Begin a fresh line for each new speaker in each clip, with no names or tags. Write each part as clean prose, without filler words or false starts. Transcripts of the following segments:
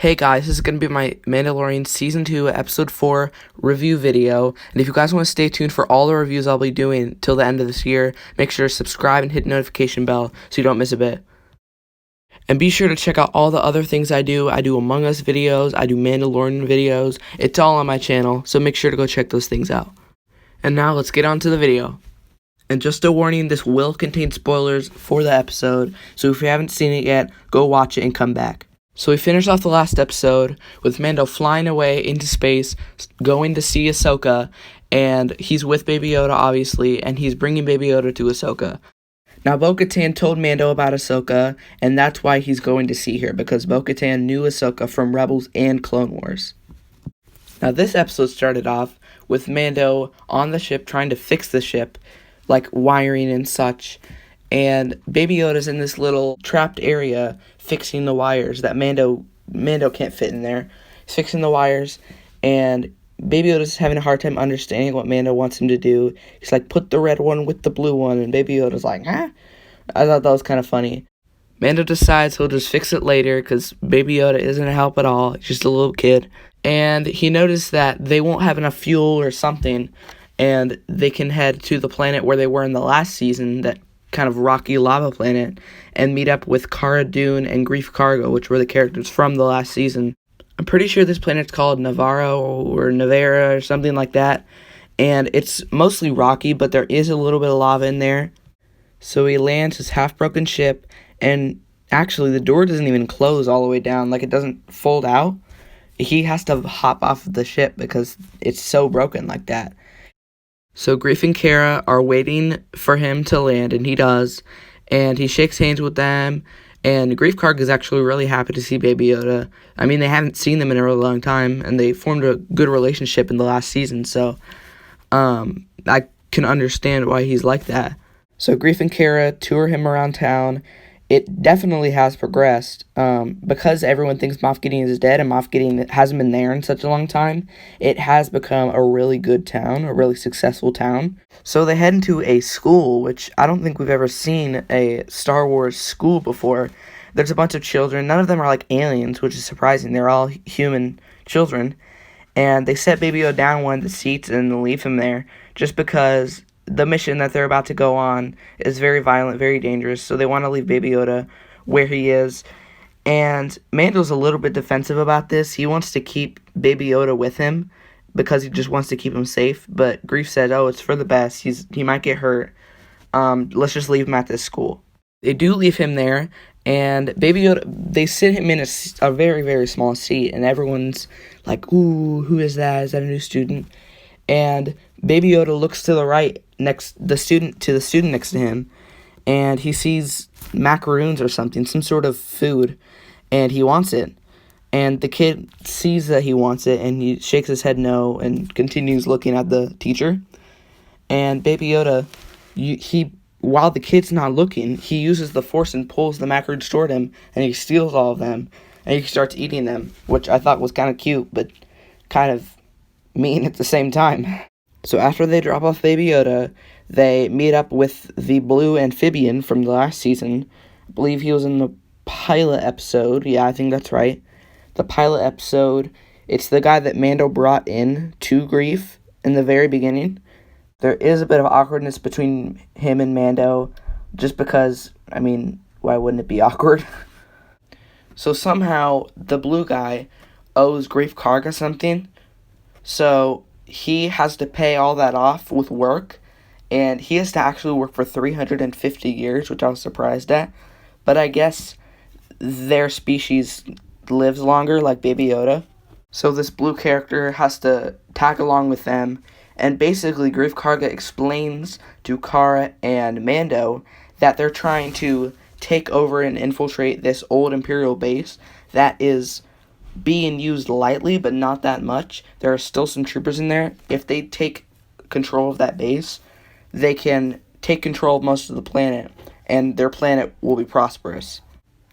Hey guys, this is going to be my Mandalorian Season 2, Episode 4 review video, and if you guys want to stay tuned for all the reviews I'll be doing till the end of this year, make sure to subscribe and hit the notification bell so you don't miss a bit. And be sure to check out all the other things I do. I do Among Us videos, I do Mandalorian videos, it's all on my channel, so make sure to go check those things out. And now let's get on to the video. And just a warning, this will contain spoilers for the episode, so if you haven't seen it yet, go watch it and come back. So we finished off the last episode with Mando flying away into space, going to see Ahsoka, and he's with Baby Yoda, obviously, and he's bringing Baby Yoda to Ahsoka. Now, Bo-Katan told Mando about Ahsoka, and that's why he's going to see her, because Bo-Katan knew Ahsoka from Rebels and Clone Wars. Now, this episode started off with Mando on the ship trying to fix the ship, like wiring and such, and Baby Yoda's in this little trapped area fixing the wires that Mando can't fit in there. He's fixing the wires, and Baby Yoda's having a hard time understanding what Mando wants him to do. He's like, put the red one with the blue one, and Baby Yoda's like, huh? I thought that was kind of funny. Mando decides he'll just fix it later because Baby Yoda isn't a help at all. He's just a little kid. And he noticed that they won't have enough fuel or something, and they can head to the planet where they were in the last season, that kind of rocky lava planet, and meet up with Cara Dune and Greef Karga, which were the characters from the last season. I'm pretty sure this planet's called Navarro or Navera or something like that, and it's mostly rocky, but there is a little bit of lava in there. So he lands his half-broken ship, and actually the door doesn't even close all the way down, like it doesn't fold out. He has to hop off of the ship because it's so broken like that. So Greef and Cara are waiting for him to land, and he does, and he shakes hands with them, and Greef Karga is actually really happy to see Baby Yoda. I mean, they haven't seen them in a really long time, and they formed a good relationship in the last season, so I can understand why he's like that. So Greef and Cara tour him around town. It definitely has progressed, because everyone thinks Moff Gideon is dead and Moff Gideon hasn't been there in such a long time. It has become a really good town, a really successful town. So they head into a school, which I don't think we've ever seen a Star Wars school before. There's a bunch of children. None of them are like aliens, which is surprising. They're all human children. And they set Baby Yoda down one of the seats and leave him there just because the mission that they're about to go on is very violent, very dangerous, so they want to leave Baby Yoda where he is. And Mando's a little bit defensive about this. He wants to keep Baby Yoda with him because he just wants to keep him safe, but Greef said, oh, it's for the best. He might get hurt. Let's just leave him at this school. They do leave him there, and Baby Yoda, they sit him in a very, very small seat, and everyone's like, ooh, who is that? Is that a new student? And Baby Yoda looks to the right, the student next to him, and he sees macaroons or something, some sort of food, and he wants it. And the kid sees that he wants it, and he shakes his head no and continues looking at the teacher. And Baby Yoda, while the kid's not looking, he uses the Force and pulls the macaroons toward him, and he steals all of them, and he starts eating them, which I thought was kind of cute, but kind of mean at the same time. So after they drop off Baby Yoda, they meet up with the blue amphibian from the last season. I believe he was in the pilot episode. Yeah, I think that's right. The pilot episode. It's the guy that Mando brought in to Greef in the very beginning. There is a bit of awkwardness between him and Mando, just because, I mean, why wouldn't it be awkward? So somehow the blue guy owes Greef Karga something. So he has to pay all that off with work, and he has to actually work for 350 years, which I was surprised at. But I guess their species lives longer, like Baby Yoda. So this blue character has to tag along with them, and basically Greef Karga explains to Cara and Mando that they're trying to take over and infiltrate this old Imperial base that is being used lightly, but not that much. There are still some troopers in there. If they take control of that base, they can take control of most of the planet, and their planet will be prosperous.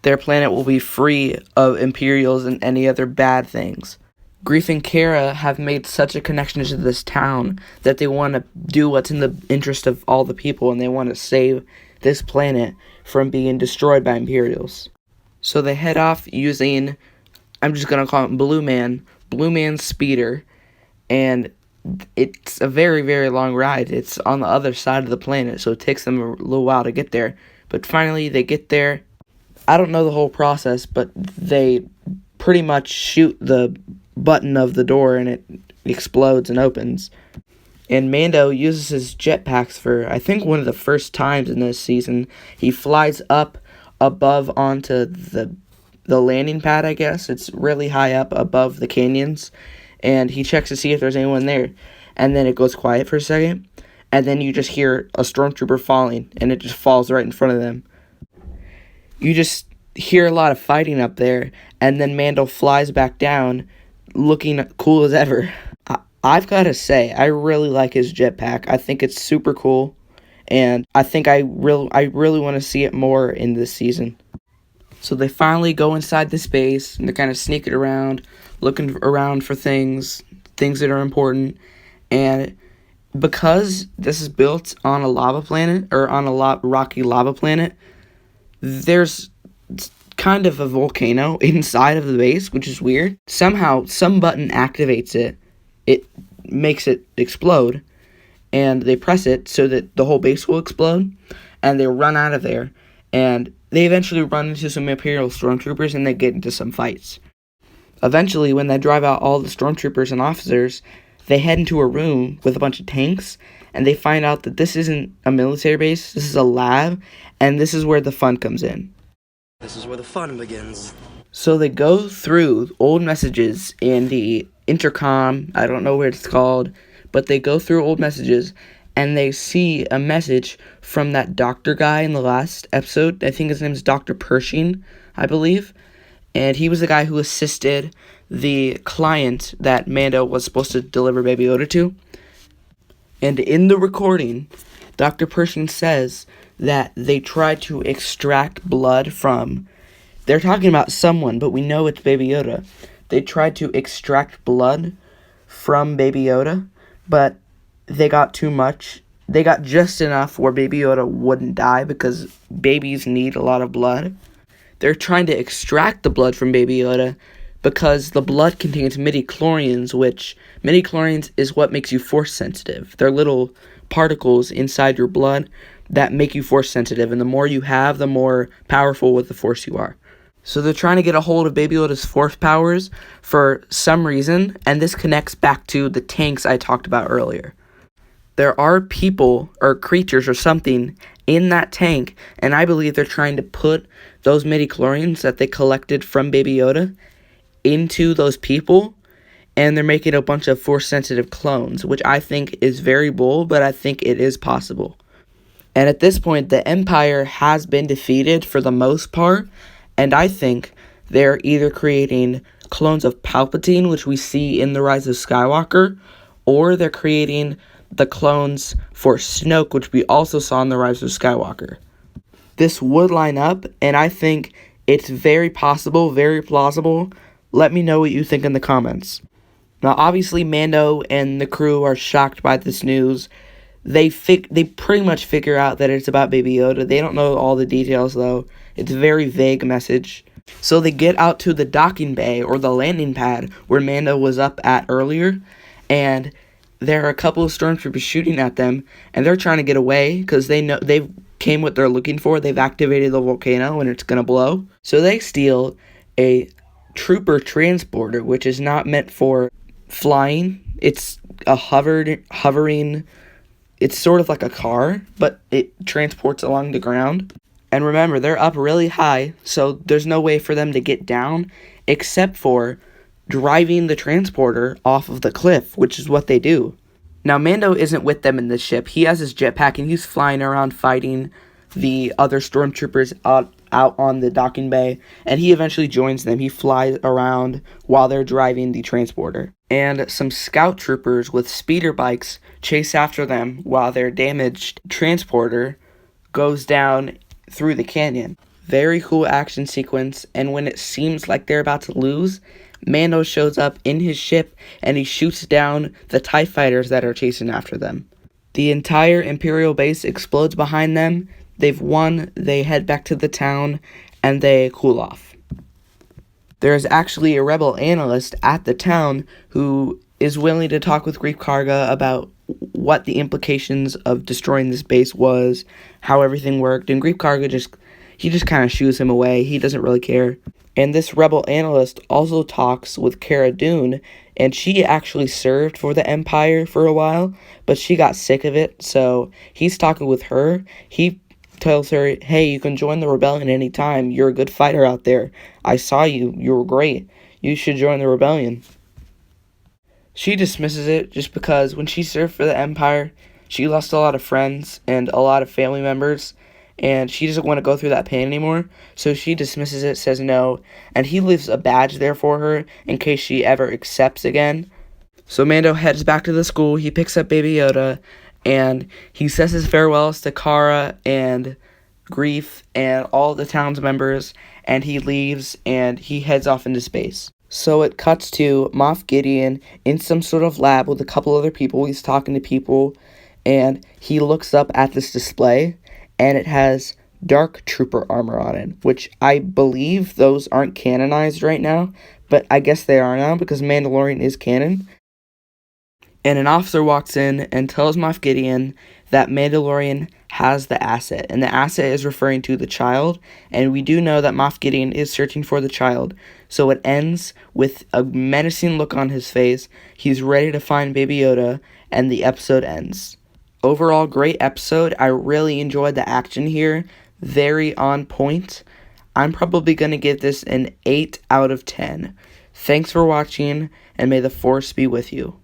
Their planet will be free of Imperials and any other bad things. Greef and Cara have made such a connection to this town that they want to do what's in the interest of all the people, and they want to save this planet from being destroyed by Imperials. So they head off using I'm just gonna call him Blue Man's speeder, and it's a very, very long ride. It's on the other side of the planet, so it takes them a little while to get there. But finally, they get there. I don't know the whole process, but they pretty much shoot the button of the door, and it explodes and opens. And Mando uses his jetpacks for, I think, one of the first times in this season. He flies up above onto the landing pad, I guess. It's really high up above the canyons. And he checks to see if there's anyone there. And then it goes quiet for a second. And then you just hear a stormtrooper falling, and it just falls right in front of them. You just hear a lot of fighting up there, and then Mando flies back down, looking cool as ever. I've got to say, I really like his jetpack. I think it's super cool, and I think I really want to see it more in this season. So they finally go inside the space, and they're kind of sneaking around, looking around for things that are important, and because this is built on a lava planet, or on a rocky lava planet, there's kind of a volcano inside of the base, which is weird. Somehow, some button activates it. It makes it explode, and they press it so that the whole base will explode, and they run out of there, and they eventually run into some Imperial stormtroopers, and they get into some fights. Eventually, when they drive out all the stormtroopers and officers, they head into a room with a bunch of tanks, and they find out that this isn't a military base, this is a lab, and this is where the fun comes in.
This is where the fun begins.
So they go through old messages in the intercom, I don't know what it's called, but they go through old messages, and they see a message from that doctor guy in the last episode. I think his name is Dr. Pershing, I believe. And he was the guy who assisted the client that Mando was supposed to deliver Baby Yoda to. And in the recording, Dr. Pershing says that they tried to extract blood from... They're talking about someone, but we know it's Baby Yoda. They tried to extract blood from Baby Yoda, but they got too much. They got just enough where Baby Yoda wouldn't die, because babies need a lot of blood. They're trying to extract the blood from Baby Yoda because the blood contains midi-chlorians, which midi-chlorians is what makes you force sensitive. They're little particles inside your blood that make you force sensitive, and the more you have, the more powerful with the force you are. So they're trying to get a hold of Baby Yoda's force powers for some reason, and this connects back to the tanks I talked about earlier. There are people or creatures or something in that tank, and I believe they're trying to put those midi-chlorians that they collected from Baby Yoda into those people, and they're making a bunch of force-sensitive clones, which I think is very bold, but I think it is possible. And at this point, the Empire has been defeated for the most part, and I think they're either creating clones of Palpatine, which we see in The Rise of Skywalker, or they're creating the clones for Snoke, which we also saw in The Rise of Skywalker. This would line up, and I think it's very possible, very plausible. Let me know what you think in the comments. Now, obviously, Mando and the crew are shocked by this news. They pretty much figure out that it's about Baby Yoda. They don't know all the details, though. It's a very vague message. So they get out to the docking bay, or the landing pad, where Mando was up at earlier, and there are a couple of stormtroopers shooting at them, and they're trying to get away because they know they've came what they're looking for. They've activated the volcano, and it's going to blow. So they steal a trooper transporter, which is not meant for flying. It's a hovering, it's sort of like a car, but it transports along the ground. And remember, they're up really high, so there's no way for them to get down except for driving the transporter off of the cliff, which is what they do. Now, Mando isn't with them in this ship. He has his jetpack, and he's flying around fighting the other stormtroopers out on the docking bay, and he eventually joins them. He flies around while they're driving the transporter. And some scout troopers with speeder bikes chase after them while their damaged transporter goes down through the canyon. Very cool action sequence, and when it seems like they're about to lose, Mando shows up in his ship, and he shoots down the TIE fighters that are chasing after them. The entire Imperial base explodes behind them. They've won, they head back to the town, and they cool off. there is actually a rebel analyst at the town who is willing to talk with Greef Karga about what the implications of destroying this base was, how everything worked, and Greef Karga just kind of shoos him away. He doesn't really care. And this rebel analyst also talks with Cara Dune, and she actually served for the Empire for a while, but she got sick of it, so he's talking with her. He tells her, hey, you can join the rebellion anytime. You're a good fighter out there. I saw you. You were great. You should join the rebellion. She dismisses it just because when she served for the Empire, she lost a lot of friends and a lot of family members, and she doesn't want to go through that pain anymore, so she dismisses it, says no, and he leaves a badge there for her in case she ever accepts again. So Mando heads back to the school, he picks up Baby Yoda, and he says his farewells to Cara and Greef and all the town's members, and he leaves, and he heads off into space. So it cuts to Moff Gideon in some sort of lab with a couple other people. He's talking to people, and he looks up at this display, and it has Dark Trooper armor on it, which I believe those aren't canonized right now, but I guess they are now because Mandalorian is canon. And an officer walks in and tells Moff Gideon that Mandalorian has the asset, and the asset is referring to the child, and we do know that Moff Gideon is searching for the child. So it ends with a menacing look on his face. He's ready to find Baby Yoda, and the episode ends. Overall, great episode. I really enjoyed the action here. Very on point. I'm probably going to give this an 8 out of 10. Thanks for watching, and may the Force be with you.